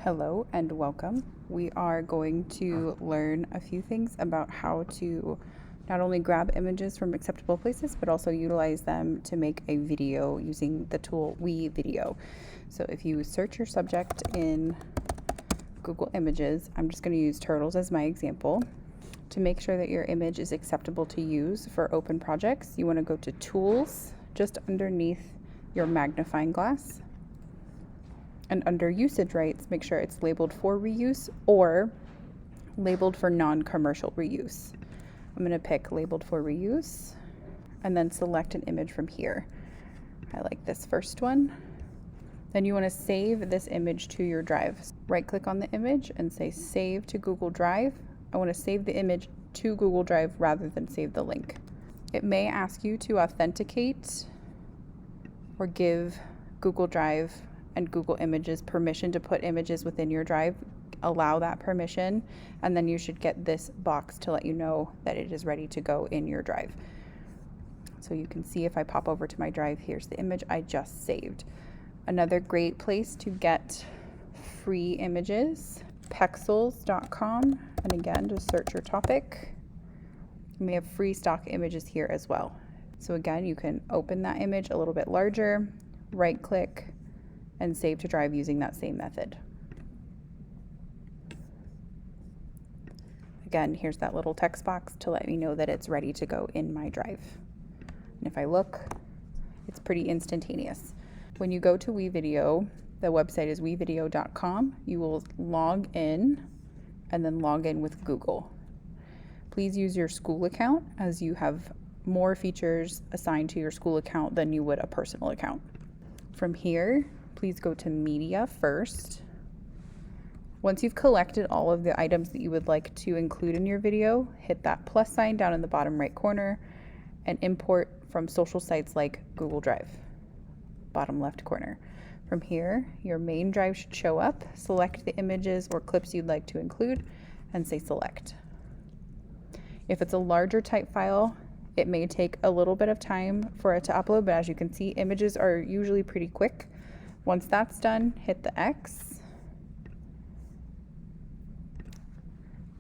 Hello and welcome. We are going to learn a few things about how to not only grab images from acceptable places, but also utilize them to make a video using the tool WeVideo. So if you search your subject in Google Images, I'm just going to use turtles as my example. To make sure that your image is acceptable to use for open projects, you want to go to Tools, just underneath your magnifying glass. And under usage rights, make sure it's labeled for reuse or labeled for non-commercial reuse. I'm going to pick labeled for reuse and then select an image from here. I like this first one. Then you want to save this image to your drive. Right click on the image and say save to Google Drive. I want to save the image to Google Drive rather than save the link. It may ask you to authenticate or give Google Drive and Google Images permission to put images within your drive. Allow that permission, and then you should get this box to let you know that it is ready to go in your drive. So you can see if I pop over to my drive, here's the image I just saved. Another great place to get free images, pexels.com, and again, just search your topic. And we have free stock images here as well. So again, you can open that image a little bit larger, right click, and save to drive using that same method. Again, here's that little text box to let me know that it's ready to go in my drive. And if I look, it's pretty instantaneous. When you go to WeVideo, the website is wevideo.com. You will log in and then log in with Google. Please use your school account, as you have more features assigned to your school account than you would a personal account. From here, please go to media first. Once you've collected all of the items that you would like to include in your video, hit that plus sign down in the bottom right corner and import from social sites like Google Drive, bottom left corner. From here, your main drive should show up. Select the images or clips you'd like to include and say select. If it's a larger type file, it may take a little bit of time for it to upload, but as you can see, images are usually pretty quick. Once that's done, hit the X.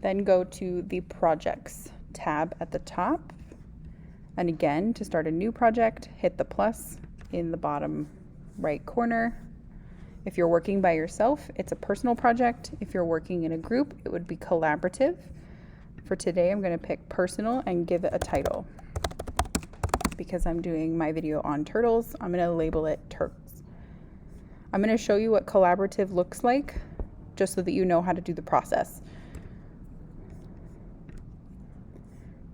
Then go to the Projects tab at the top. And again, to start a new project, hit the plus in the bottom right corner. If you're working by yourself, it's a personal project. If you're working in a group, it would be collaborative. For today, I'm going to pick personal and give it a title. Because I'm doing my video on turtles, I'm going to label it turtles. I'm going to show you what collaborative looks like, just so that you know how to do the process.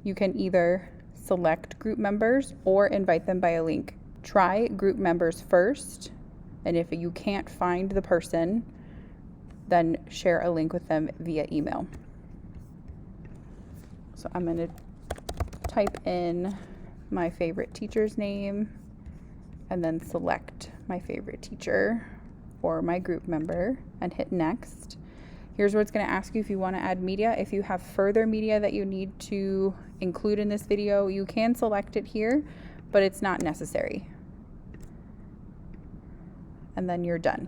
You can either select group members or invite them by a link. Try group members first, and if you can't find the person, then share a link with them via email. So I'm going to type in my favorite teacher's name and then select my favorite teacher or my group member and hit next. Here's where it's going to ask you if you want to add media. If you have further media that you need to include in this video, you can select it here, but it's not necessary. And then you're done.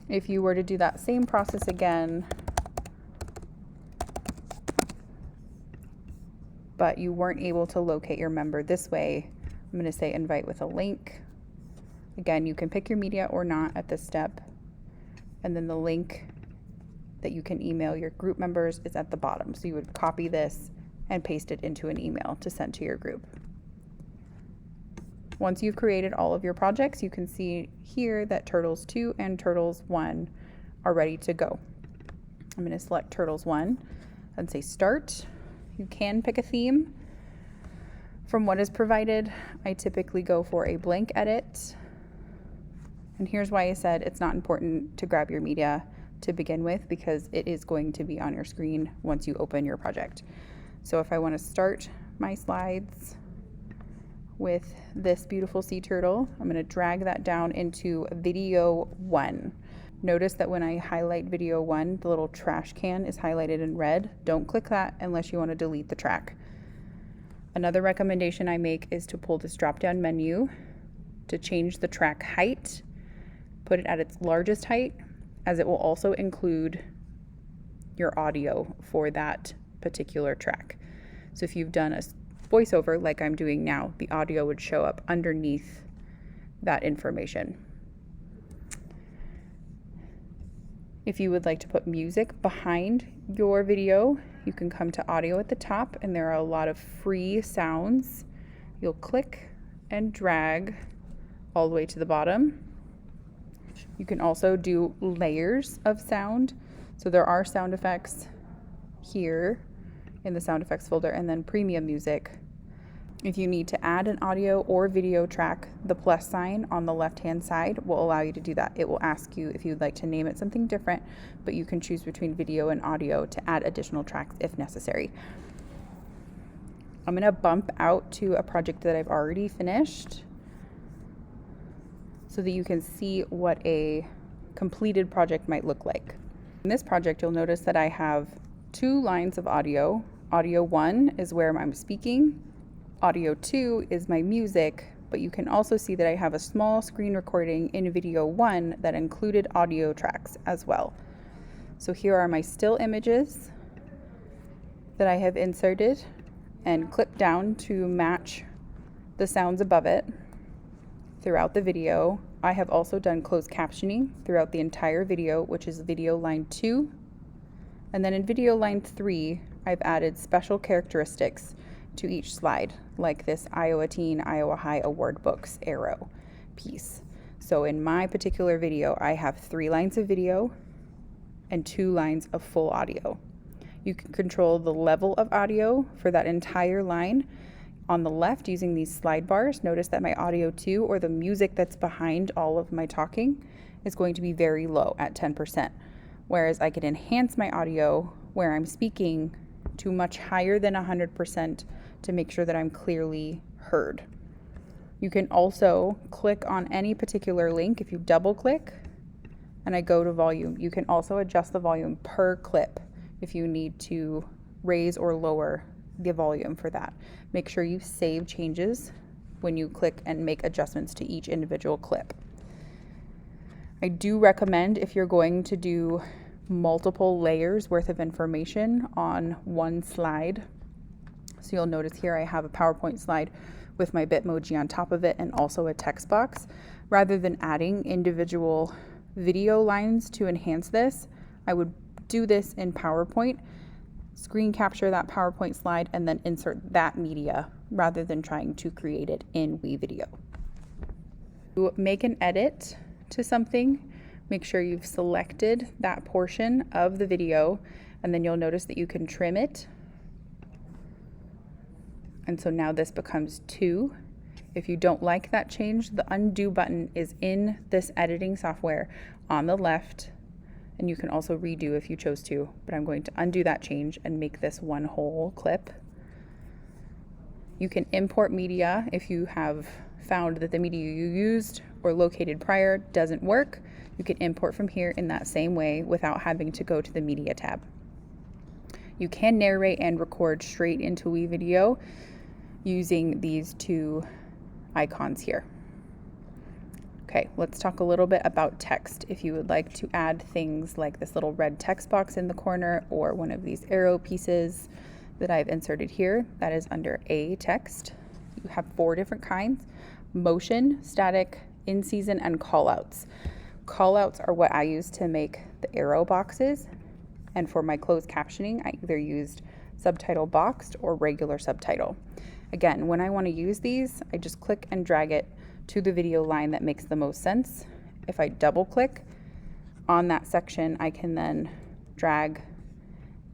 If you were to do that same process again, but you weren't able to locate your member this way, I'm going to say invite with a link. Again, you can pick your media or not at this step. And then the link that you can email your group members is at the bottom. So you would copy this and paste it into an email to send to your group. Once you've created all of your projects, you can see here that Turtles 2 and Turtles 1 are ready to go. I'm going to select Turtles 1 and say start. You can pick a theme from what is provided. I typically go for a blank edit. And here's why I said it's not important to grab your media to begin with, because it is going to be on your screen once you open your project. So if I want to start my slides with this beautiful sea turtle, I'm going to drag that down into video 1. Notice that when I highlight video 1, the little trash can is highlighted in red. Don't click that unless you want to delete the track. Another recommendation I make is to pull this drop-down menu to change the track height put it at its largest height, as it will also include your audio for that particular track. So if you've done a voiceover like I'm doing now, the audio would show up underneath that information. If you would like to put music behind your video, you can come to audio at the top, and there are a lot of free sounds. You'll click and drag all the way to the bottom. You can also do layers of sound. So there are sound effects here in the sound effects folder, and then premium music. If you need to add an audio or video track, the plus sign on the left-hand side will allow you to do that. It will ask you if you'd like to name it something different, but you can choose between video and audio to add additional tracks if necessary. I'm gonna bump out to a project that I've already finished so that you can see what a completed project might look like. In this project, you'll notice that I have 2 lines of audio. Audio 1 is where I'm speaking. Audio 2 is my music, but you can also see that I have a small screen recording in video 1 that included audio tracks as well. So here are my still images that I have inserted and clipped down to match the sounds above it throughout the video. I have also done closed captioning throughout the entire video, which is video line 2. And then in video line 3, I've added special characteristics to each slide, like this Iowa Teen, Iowa High Award Books arrow piece. So in my particular video, I have 3 lines of video and 2 lines of full audio. You can control the level of audio for that entire line on the left using these slide bars. Notice that my audio 2, or the music that's behind all of my talking, is going to be very low at 10%, whereas I can enhance my audio where I'm speaking to much higher than 100% to make sure that I'm clearly heard. You can also click on any particular link. If you double click and I go to volume, you can also adjust the volume per clip if you need to raise or lower the volume for that. Make sure you save changes when you click and make adjustments to each individual clip. I do recommend, if you're going to do multiple layers worth of information on one slide, so you'll notice here I have a PowerPoint slide with my Bitmoji on top of it and also a text box. Rather than adding individual video lines to enhance this, I would do this in PowerPoint, screen capture that PowerPoint slide, and then insert that media rather than trying to create it in WeVideo. To make an edit to something, make sure you've selected that portion of the video, and then you'll notice that you can trim it. And so now this becomes 2. If you don't like that change, the undo button is in this editing software on the left, and you can also redo if you chose to, but I'm going to undo that change and make this one whole clip. You can import media if you have found that the media you used or located prior doesn't work. You can import from here in that same way without having to go to the media tab. You can narrate and record straight into WeVideo using these 2 icons here. Okay, let's talk a little bit about text. If you would like to add things like this little red text box in the corner or one of these arrow pieces that I've inserted here, that is under A text. You have 4 different kinds: motion, static, in season, and callouts. Callouts are what I use to make the arrow boxes, and for my closed captioning, I either used subtitle boxed or regular subtitle. Again, when I want to use these, I just click and drag it to the video line that makes the most sense. If I double click on that section, I can then drag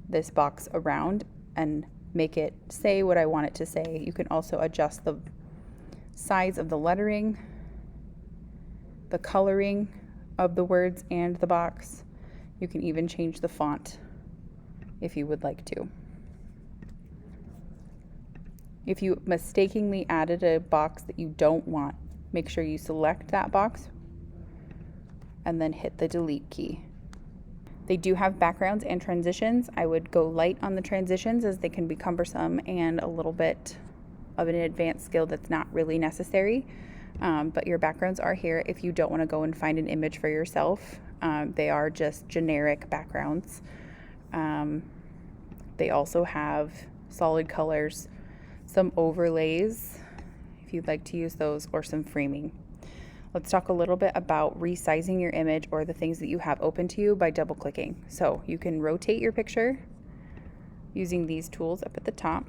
this box around and make it say what I want it to say. You can also adjust the size of the lettering, the coloring of the words and the box. You can even change the font if you would like to. If you mistakenly added a box that you don't want, make sure you select that box and then hit the delete key. They do have backgrounds and transitions. I would go light on the transitions as they can be cumbersome and a little bit of an advanced skill that's not really necessary. But your backgrounds are here if you don't want to go and find an image for yourself. They are just generic backgrounds. They also have solid colors, some overlays if you'd like to use those, or some framing. Let's talk a little bit about resizing your image or the things that you have open to you by double clicking. So you can rotate your picture using these tools up at the top.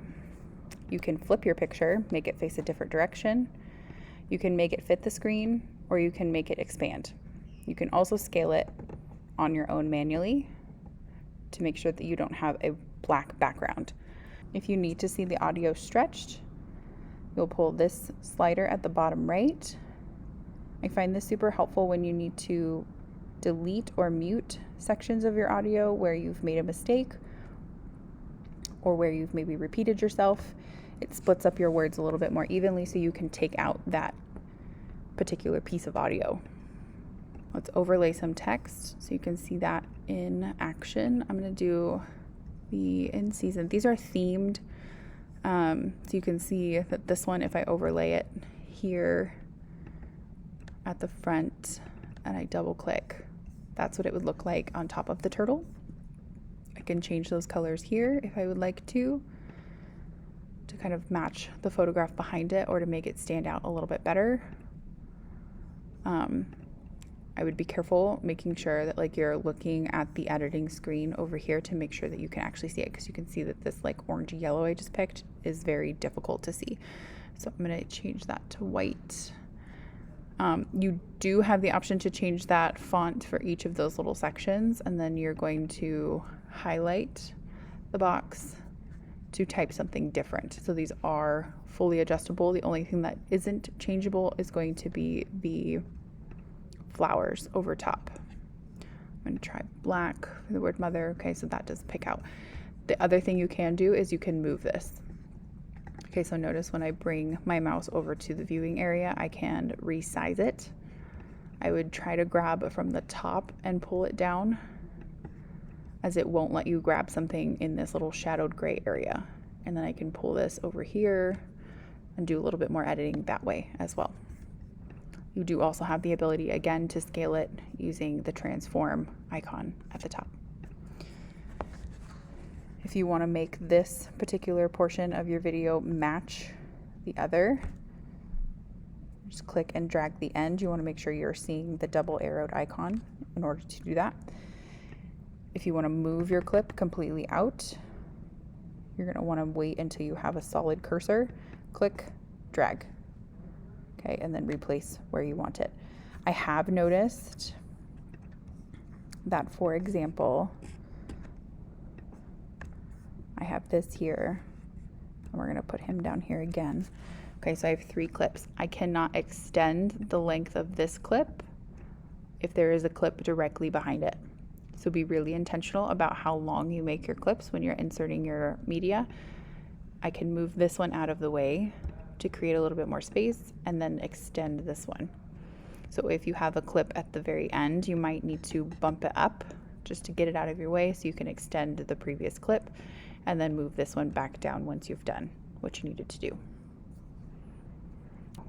You can flip your picture, make it face a different direction. You can make it fit the screen, or you can make it expand. You can also scale it on your own manually to make sure that you don't have a black background. If you need to see the audio stretched, you'll pull this slider at the bottom right. I find this super helpful when you need to delete or mute sections of your audio where you've made a mistake or where you've maybe repeated yourself. It splits up your words a little bit more evenly so you can take out that particular piece of audio. Let's overlay some text so you can see that in action. I'm going to do the in season. These are themed. So you can see that this one, if I overlay it here at the front and I double click, that's what it would look like on top of the turtle. I can change those colors here if I would like to kind of match the photograph behind it or to make it stand out a little bit better. I would be careful making sure that like you're looking at the editing screen over here to make sure that you can actually see it, because you can see that this like orangey yellow I just picked is very difficult to see. So I'm going to change that to white. You do have the option to change that font for each of those little sections, and then you're going to highlight the box to type something different. So these are fully adjustable. The only thing that isn't changeable is going to be the flowers over top. I'm going to try black for the word mother. Okay, so that does pick out. The other thing you can do is you can move this. Okay, so notice when I bring my mouse over to the viewing area, I can resize it. I would try to grab from the top and pull it down, as it won't let you grab something in this little shadowed gray area. And then I can pull this over here and do a little bit more editing that way as well. You do also have the ability, again, to scale it using the transform icon at the top. If you want to make this particular portion of your video match the other, just click and drag the end. You want to make sure you're seeing the double arrowed icon in order to do that. If you want to move your clip completely out, you're going to want to wait until you have a solid cursor. Click, drag. Okay, and then replace where you want it. I have noticed that, for example, I have this here, and we're going to put him down here again. Okay, so I have 3 clips. I cannot extend the length of this clip if there is a clip directly behind it. So be really intentional about how long you make your clips when you're inserting your media. I can move this one out of the way to create a little bit more space and then extend this one. So if you have a clip at the very end, you might need to bump it up just to get it out of your way so you can extend the previous clip, and then move this one back down once you've done what you needed to do.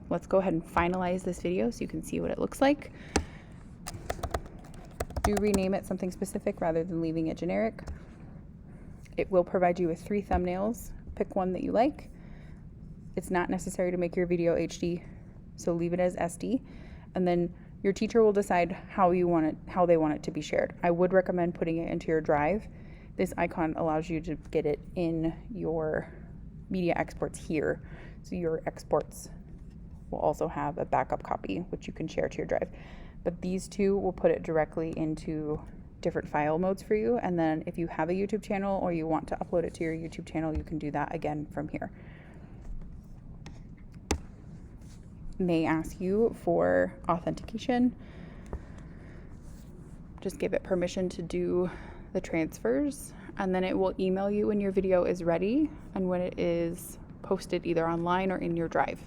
Let's go ahead and finalize this video so you can see what it looks like. Do rename it something specific rather than leaving it generic. It will provide you with 3 thumbnails. Pick one that you like. It's not necessary to make your video HD, so leave it as SD, and then your teacher will decide how they want it to be shared. I would recommend putting it into your drive. This icon allows you to get it in your media exports here, so your exports will also have a backup copy which you can share to your drive. But these 2 will put it directly into different file modes for you, and then if you have a YouTube channel or you want to upload it to your YouTube channel, you can do that again from here. May ask you for authentication. Just give it permission to do the transfers, and then it will email you when your video is ready and when it is posted either online or in your drive.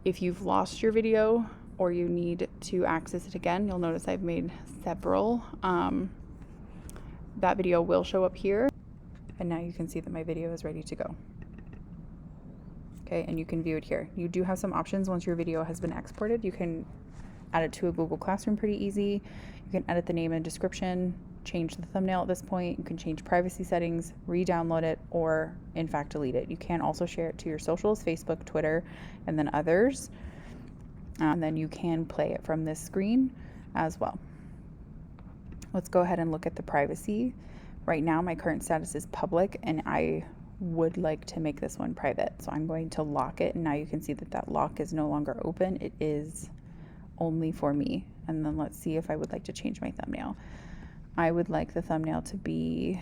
If you've lost your video or you need to access it again, you'll notice I've made several. That video will show up here, and now you can see that my video is ready to go. Okay, and you can view it here. You do have some options once your video has been exported. You can add it to a Google Classroom pretty easy. You can edit the name and description, change the thumbnail at this point. You can change privacy settings, re-download it, or in fact delete it. You can also share it to your socials, Facebook, Twitter, and then others. And then you can play it from this screen as well. Let's go ahead and look at the privacy. Right now my current status is public, and I would like to make this one private. So I'm going to lock it, and now you can see that that lock is no longer open. It is only for me. And then let's see if I would like to change my thumbnail. I would like the thumbnail to be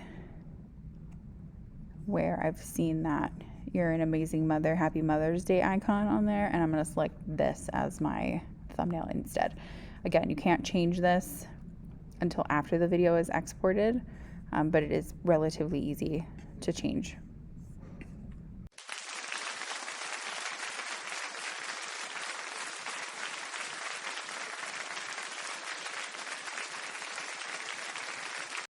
where I've seen that "You're an amazing mother, happy Mother's Day" icon on there, and I'm going to select this as my thumbnail instead. Again, you can't change this until after the video is exported, but it is relatively easy to change